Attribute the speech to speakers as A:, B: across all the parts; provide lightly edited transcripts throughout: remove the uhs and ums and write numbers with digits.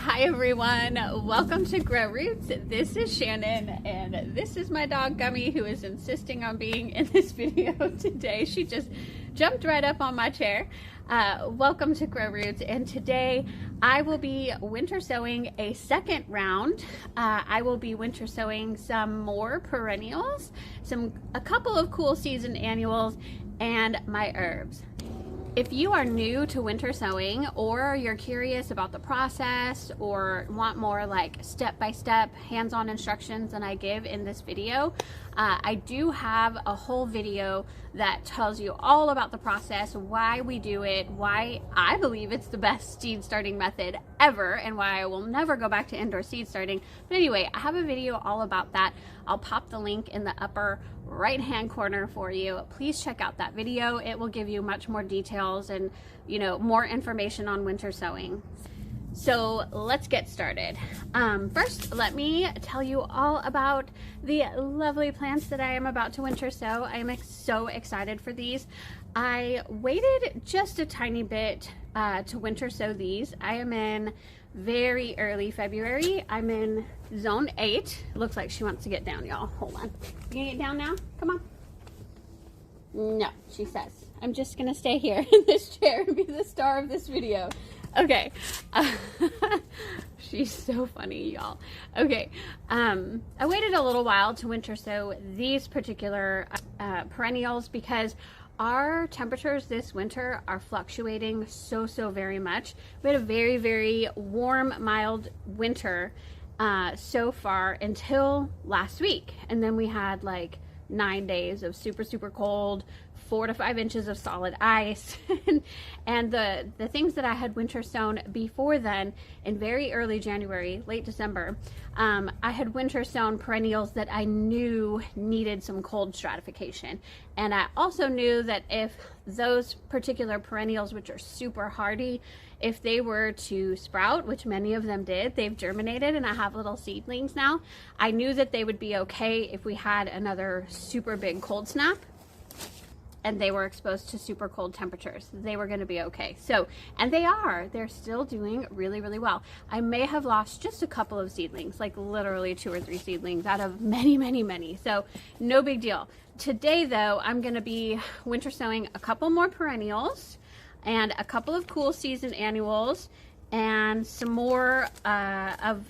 A: Hi everyone, welcome to Grow Roots. This is Shannon and this is my dog Gummy, who is insisting on being in this video today. She just jumped right up on my chair. Welcome to Grow Roots, and today I will be winter sowing a second round. I will be winter sowing some more perennials, a couple of cool season annuals, and my herbs. If you are new to winter sowing, or you're curious about the process or want more like step-by-step hands-on instructions than I give in this video, I do have a whole video that tells you all about the process, why we do it, why I believe it's the best seed starting method ever, and why I will never go back to indoor seed starting. But anyway, I have a video all about that. I'll pop the link in the upper right hand corner for you. Please check out that video. It will give you much more details and, you know, more information on winter sowing. So let's get started. First, let me tell you all about the lovely plants that I am about to winter sow. I am so excited for these. I waited just a tiny bit to winter sow these. I am in very early February. I'm in zone 8. It looks like she wants to get down, y'all. Hold on. You gonna get down now? Come on. No, she says. I'm just gonna stay here in this chair and be the star of this video. Okay. She's so funny, y'all. Okay. I waited a little while to winter sow these particular perennials because our temperatures this winter are fluctuating so very much. We had a very warm, mild winter so far until last week, and then we had like 9 days of super cold, 4 to 5 inches of solid ice. And the things that I had winter sown before then, in very early January, late December, I had winter sown perennials that I knew needed some cold stratification. And I also knew that if those particular perennials, which are super hardy, if they were to sprout, which many of them did, they've germinated and I have little seedlings now, I knew that they would be okay if we had another super big cold snap and they were exposed to super cold temperatures. They were going to be okay. So, and they're still doing really well. I may have lost just a couple of seedlings, like literally 2 or 3 seedlings out of many. So no big deal. Today though, I'm going to be winter sowing a couple more perennials and a couple of cool season annuals and some more of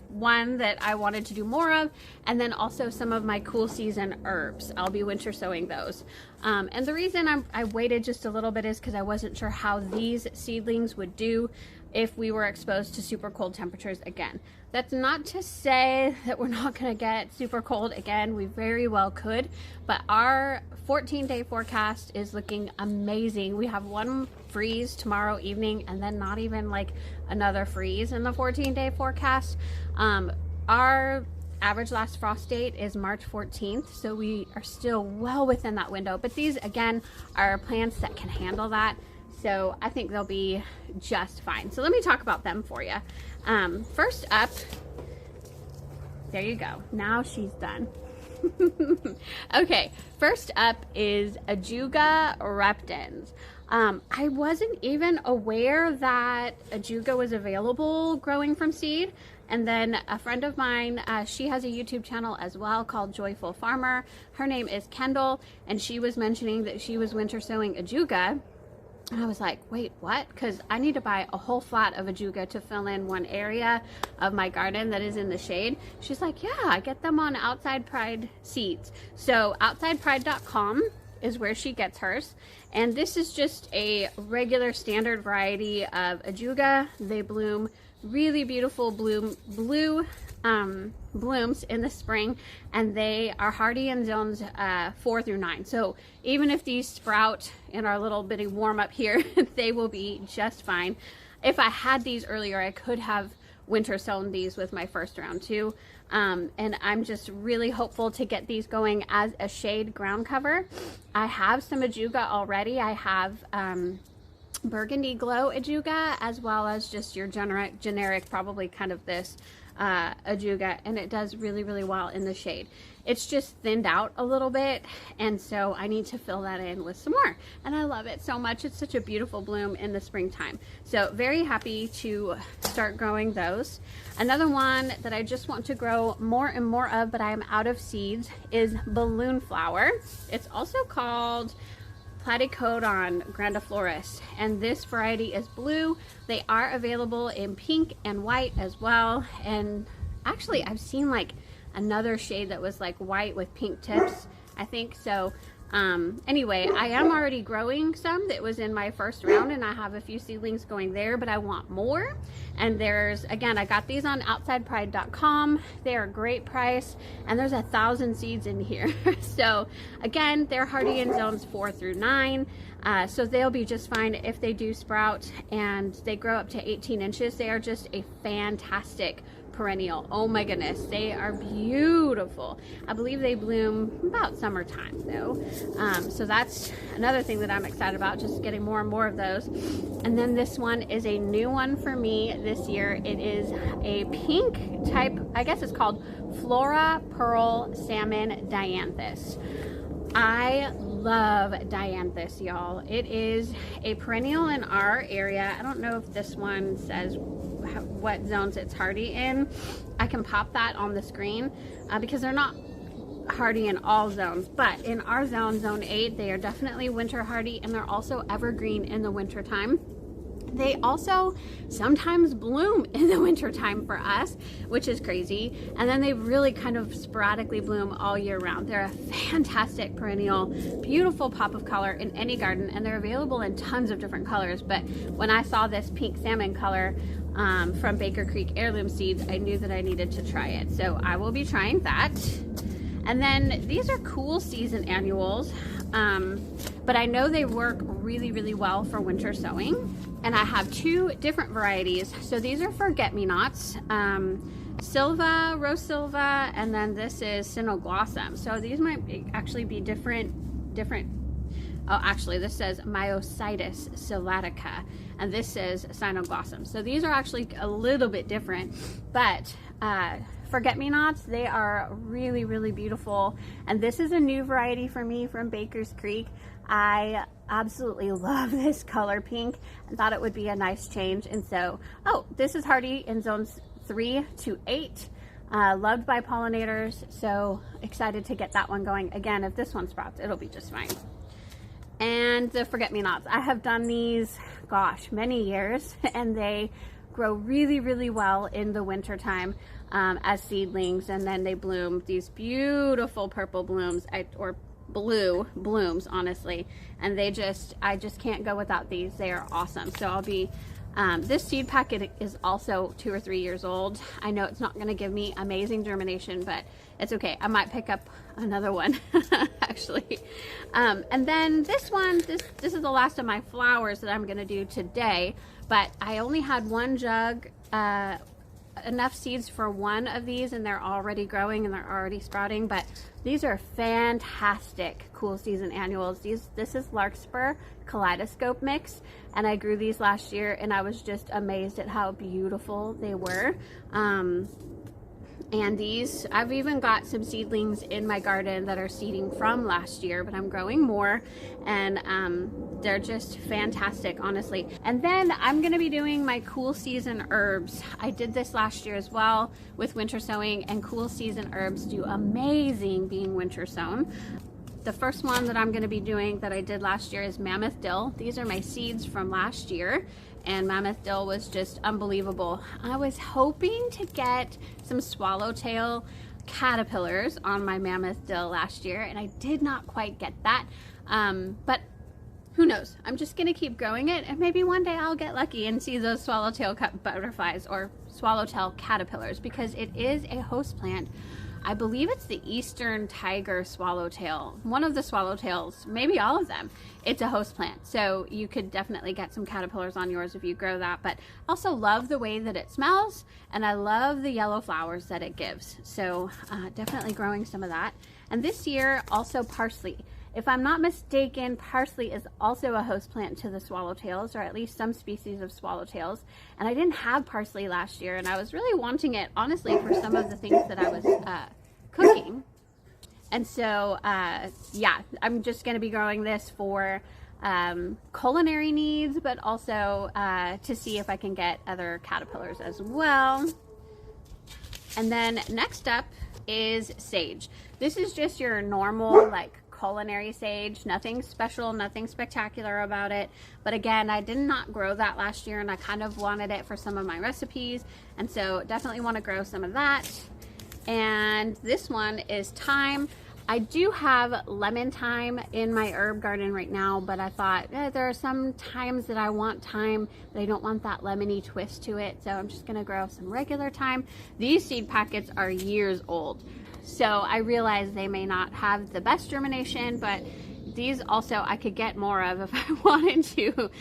A: one that I wanted to do more of, and then also some of my cool season herbs. I'll be winter sowing those. And the reason I waited just a little bit is because I wasn't sure how these seedlings would do if we were exposed to super cold temperatures again. That's not to say that we're not going to get super cold again. We very well could, but our 14-day forecast is looking amazing. We have one freeze tomorrow evening and then not even like another freeze in the 14-day forecast. Our average last frost date is March 14th, so we are still well within that window. But these, again, are plants that can handle that. So I think they'll be just fine. So let me talk about them for you. First up, there you go. Now she's done. Okay, first up is Ajuga reptans. I wasn't even aware that Ajuga was available growing from seed. And then a friend of mine, she has a YouTube channel as well called Joyful Farmer. Her name is Kendall, and she was mentioning that she was winter sowing Ajuga. And I was like, wait, what? Because I need to buy a whole flat of Ajuga to fill in one area of my garden that is in the shade. She's like, yeah, I get them on Outside Pride seeds. So outsidepride.com is where she gets hers. And this is just a regular standard variety of Ajuga. They bloom really beautiful blue blooms in the spring, and they are hardy in zones 4 through 9. So even if these sprout in our little bitty warm up here, they will be just fine. If I had these earlier, I could have winter sown these with my first round too. And I'm just really hopeful to get these going as a shade ground cover. I have some Ajuga already. I have burgundy glow ajuga, as well as just your generic, probably kind of this ajuga, and it does really, really well in the shade. It's just thinned out a little bit, and so I need to fill that in with some more, and I love it so much. It's such a beautiful bloom in the springtime. So very happy to start growing those. Another one that I just want to grow more and more of, but I am out of seeds, is balloon flower. It's also called Platycodon grandiflorus, and this variety is blue. They are available in pink and white as well, and actually I've seen like another shade that was like white with pink tips, I think. So anyway, I am already growing some that was in my first round, and I have a few seedlings going there, but I want more. And there's, again, I got these on outsidepride.com. They are a great price, and there's 1,000 seeds in here. So again, they're hardy in zones 4 through 9. So they'll be just fine if they do sprout, and they grow up to 18 inches. They are just a fantastic perennial. Oh my goodness, they are beautiful. I believe they bloom about summertime though. So that's another thing that I'm excited about, just getting more and more of those. And then this one is a new one for me this year. It is a pink type, I guess it's called Flora Pearl Salmon Dianthus. I love Dianthus, y'all. It is a perennial in our area. I don't know if this one says what zones it's hardy in. I can pop that on the screen because they're not hardy in all zones, but in our zone, zone 8, they are definitely winter hardy, and they're also evergreen in the winter time. They also sometimes bloom in the winter time for us, which is crazy. And then they really kind of sporadically bloom all year round. They're a fantastic perennial, beautiful pop of color in any garden, and they're available in tons of different colors. But when I saw this pink salmon color from Baker Creek Heirloom Seeds, I knew that I needed to try it. So I will be trying that. And then these are cool season annuals, but I know they work really, really well for winter sowing. And I have 2 different varieties. So these are forget-me-nots, Silva, Rose Silva, and then this is Sinoglossum. So these might actually be different. Oh, actually, this says Myositis sylvatica, and this says Sinoglossum. So these are actually a little bit different, but forget-me-nots, they are really, really beautiful. And this is a new variety for me from Baker's Creek. I absolutely love this color pink and thought it would be a nice change. And so, oh, this is hardy in zones 3 to 8. Loved by pollinators, so excited to get that one going. Again, if this one sprouts, it'll be just fine. And the forget-me-nots, I have done these, gosh, many years, and they grow really, really well in the winter time as seedlings, and then they bloom these beautiful purple blooms, or blue blooms, honestly, and I just can't go without these. They are awesome. So I'll be this seed packet is also 2 or 3 years old. I know it's not going to give me amazing germination, but it's okay. I might pick up another one actually. And then this one, this is the last of my flowers that I'm going to do today, but I only had 1 jug, enough seeds for 1 of these, and they're already growing and they're already sprouting. But these are fantastic cool season annuals. This is Larkspur Kaleidoscope mix, and I grew these last year, and I was just amazed at how beautiful they were. And these, I've even got some seedlings in my garden that are seeding from last year, but I'm growing more, and they're just fantastic, honestly. And then I'm going to be doing my cool season herbs. I did this last year as well with winter sowing, and cool season herbs do amazing being winter sown. The first one that I'm going to be doing that I did last year is mammoth dill. These are my seeds from last year, and mammoth dill was just unbelievable. I was hoping to get some swallowtail caterpillars on my mammoth dill last year, and I did not quite get that, but who knows? I'm just gonna keep growing it, and maybe one day I'll get lucky and see those swallowtail butterflies or swallowtail caterpillars, because it is a host plant. I believe it's the eastern tiger swallowtail, one of the swallowtails, maybe all of them. It's a host plant, so you could definitely get some caterpillars on yours if you grow that. But I also love the way that it smells, and I love the yellow flowers that it gives. So definitely growing some of that. And this year, also parsley. If I'm not mistaken, parsley is also a host plant to the swallowtails, or at least some species of swallowtails. And I didn't have parsley last year, and I was really wanting it, honestly, for some of the things that I was cooking. And so, yeah, I'm just going to be growing this for culinary needs, but also to see if I can get other caterpillars as well. And then next up is sage. This is just your normal, like, culinary sage. Nothing special, nothing spectacular about it. But again, I did not grow that last year, and I kind of wanted it for some of my recipes. And so definitely want to grow some of that. And this one is thyme. I do have lemon thyme in my herb garden right now, but I thought there are some times that I want thyme, but I don't want that lemony twist to it. So I'm just gonna grow some regular thyme. These seed packets are years old, so I realize they may not have the best germination, but these also I could get more of if I wanted to,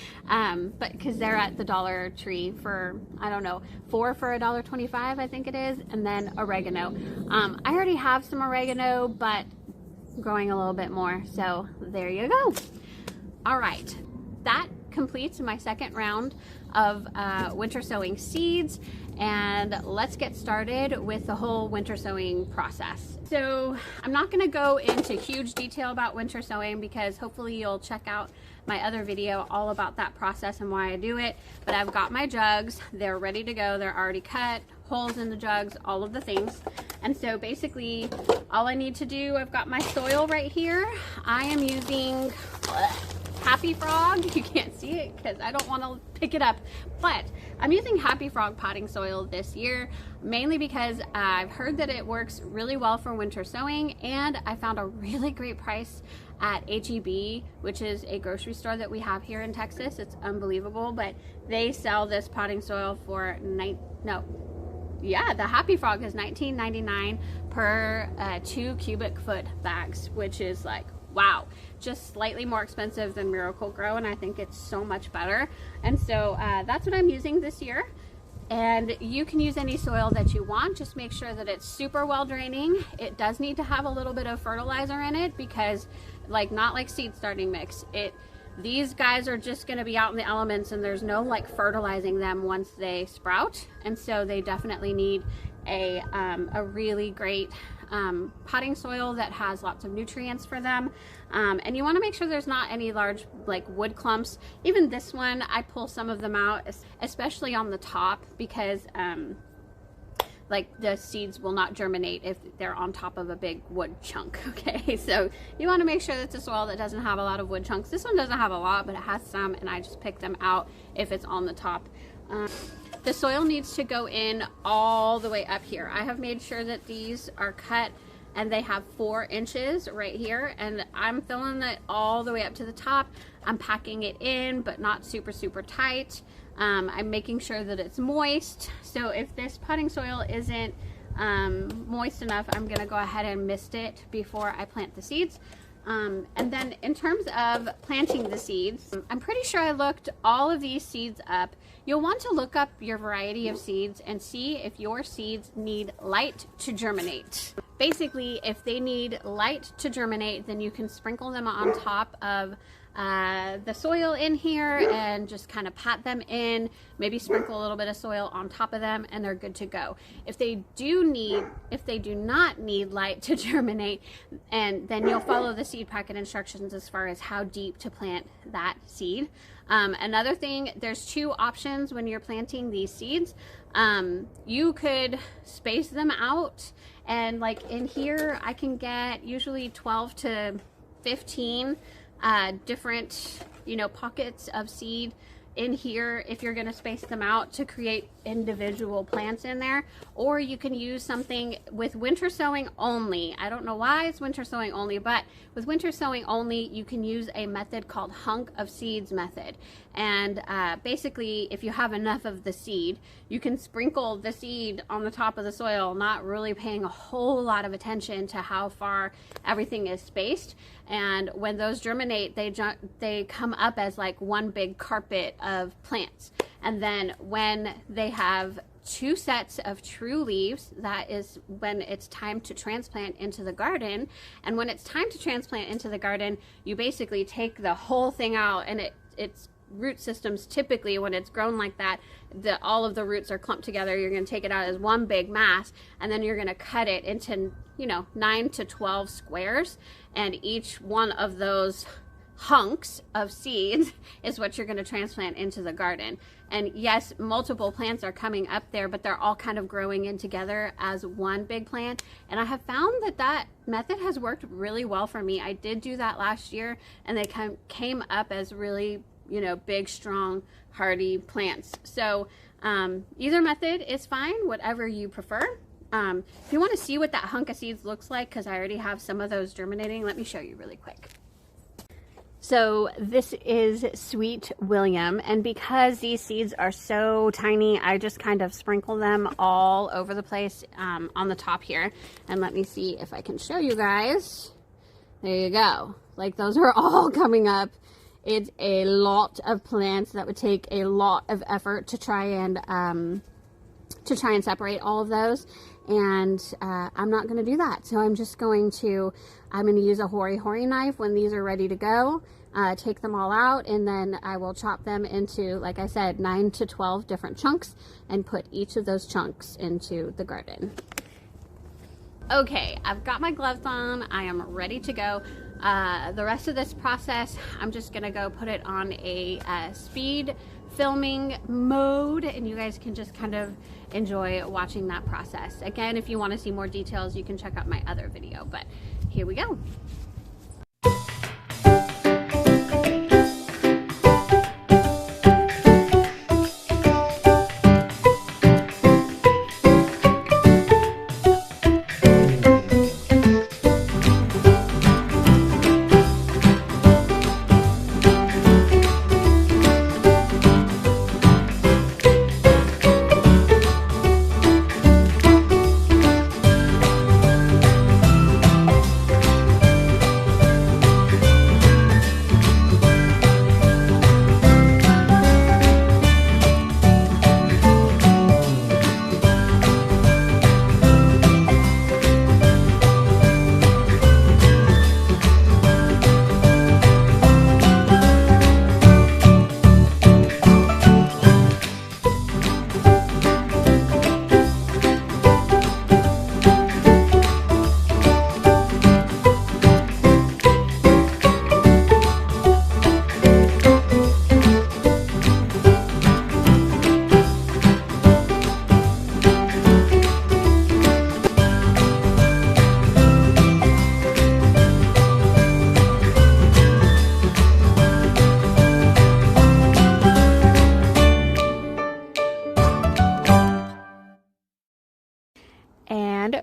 A: but because they're at the Dollar Tree for, I don't know, 4 for $1.25, I think it is. And then oregano. I already have some oregano, but growing a little bit more, so there you go. All right, that completes my second round of winter sowing seeds, and let's get started with the whole winter sowing process. So I'm not going to go into huge detail about winter sowing because hopefully you'll check out my other video all about that process and why I do it. But I've got my jugs, they're ready to go, they're already cut, holes in the jugs, all of the things. And so basically all I need to do, I've got my soil right here. I am using Happy Frog. You can't see it because I don't want to pick it up, but I'm using Happy Frog potting soil this year, mainly because I've heard that it works really well for winter sowing, and I found a really great price at HEB, which is a grocery store that we have here in Texas. It's unbelievable, but they sell this potting soil for the Happy Frog is $19.99 per 2 cubic foot bags, which is like, wow, just slightly more expensive than Miracle-Gro, and I think it's so much better. And so that's what I'm using this year. And you can use any soil that you want, just make sure that it's super well draining. It does need to have a little bit of fertilizer in it because, like, not like seed starting mix, these guys are just going to be out in the elements, and there's no like fertilizing them once they sprout. And so they definitely need a really great potting soil that has lots of nutrients for them. And you want to make sure there's not any large like wood clumps. Even this one, I pull some of them out, especially on the top, because like the seeds will not germinate if they're on top of a big wood chunk. Okay, so you want to make sure that's a soil that doesn't have a lot of wood chunks. This one doesn't have a lot, but it has some, and I just pick them out if it's on the top. The soil needs to go in all the way up here. I have made sure that these are cut and they have 4 inches right here, and I'm filling it all the way up to the top. I'm packing it in, but not super tight. I'm making sure that it's moist. So if this potting soil isn't moist enough, I'm gonna go ahead and mist it before I plant the seeds. And then in terms of planting the seeds, I'm pretty sure I looked all of these seeds up. You'll want to look up your variety of seeds and see if your seeds need light to germinate. Basically, if they need light to germinate, then you can sprinkle them on top of the soil in here and just kind of pat them in, maybe sprinkle a little bit of soil on top of them, and they're good to go. If they do not need light to germinate, and then you'll follow the seed packet instructions as far as how deep to plant that seed. Another thing, there's 2 options when you're planting these seeds. You could space them out, and like in here I can get usually 12 to 15 different, pockets of seed in here if you're going to space them out to create individual plants in there. Or you can use something with winter sowing only. I don't know why it's winter sowing only, but with winter sowing only, you can use a method called hunk of seeds method. And basically, if you have enough of the seed, you can sprinkle the seed on the top of the soil, not really paying a whole lot of attention to how far everything is spaced. And when those germinate, they come up as like one big carpet of plants. And then when they have 2 sets of true leaves. That is when it's time to transplant into the garden. And when it's time to transplant into the garden, you basically take the whole thing out, and it's root systems, typically when it's grown like that, all of the roots are clumped together. You're going to take it out as one big mass, and then you're going to cut it into, 9 to 12 squares, and each one of those hunks of seeds is what you're going to transplant into the garden. And yes, multiple plants are coming up there, but they're all kind of growing in together as one big plant. And I have found that method has worked really well for me. I did do that last year, and they came up as really, big, strong, hardy plants. So either method is fine, whatever you prefer. If you want to see what that hunk of seeds looks like, because I already have some of those germinating, let me show you really quick. So this is Sweet William, and because these seeds are so tiny, I just kind of sprinkle them all over the place on the top here. And let me see if I can show you guys. There you go. Like, those are all coming up. It's a lot of plants that would take a lot of effort to try and separate all of those. And I'm not going to do that. So I'm going to use a hori knife when these are ready to go, take them all out, and then I will chop them into, like I said, 9 to 12 different chunks, and put each of those chunks into the garden. Okay, I've got my gloves on. I am ready to go. The rest of this process, I'm just going to go put it on a speed filming mode, and you guys can just kind of enjoy watching that process. Again, if you want to see more details, you can check out my other video, but here we go.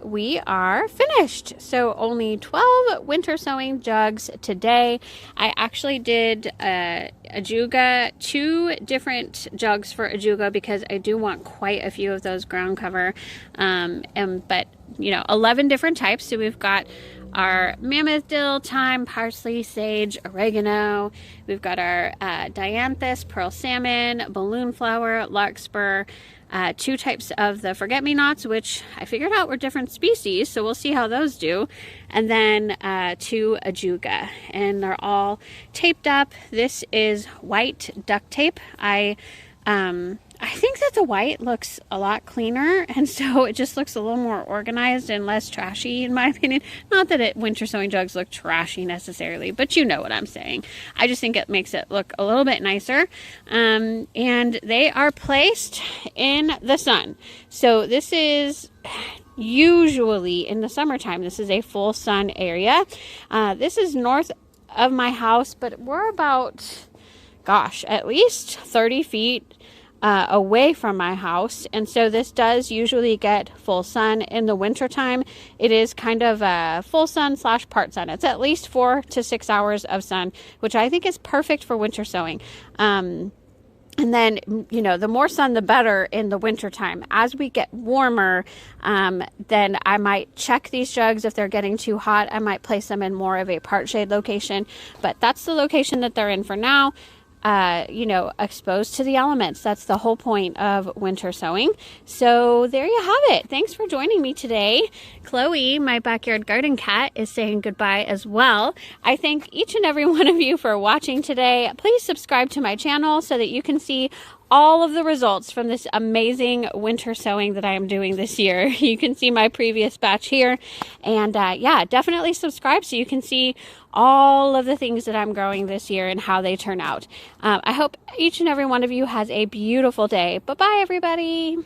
A: We are finished. So only 12 winter sowing jugs today. I actually did ajuga, 2 different jugs for ajuga, because I do want quite a few of those ground cover. But 11 different types. So we've got our mammoth dill, thyme, parsley, sage, oregano. We've got our dianthus, pearl salmon, balloon flower, larkspur. 2 types of the forget-me-nots, which I figured out were different species, so we'll see how those do. And then 2 ajuga, and they're all taped up. This is white duct tape. I think that the white looks a lot cleaner, and so it just looks a little more organized and less trashy, in my opinion. Not that winter sowing jugs look trashy necessarily, but you know what I'm saying. I just think it makes it look a little bit nicer. And they are placed in the sun. So this is usually in the summertime. This is a full sun area. This is north of my house, but we're about, at least 30 feet away from my house, and so this does usually get full sun in the winter time. It is kind of a full sun / part sun. It's at least 4 to 6 hours of sun, which I think is perfect for winter sowing. And then, the more sun, the better in the winter time. As we get warmer, then I might check these jugs. If they're getting too hot, I might place them in more of a part shade location, but that's the location that they're in for now. you know, exposed to the elements. That's the whole point of winter sowing. So there you have it. Thanks for joining me today. Chloe, my backyard garden cat, is saying goodbye as well. I thank each and every one of you for watching today. Please subscribe to my channel so that you can see all of the results from this amazing winter sowing that I am doing this year. You can see my previous batch here, and yeah, definitely subscribe so you can see all of the things that I'm growing this year and how they turn out. I hope each and every one of you has a beautiful day. Bye-bye, everybody.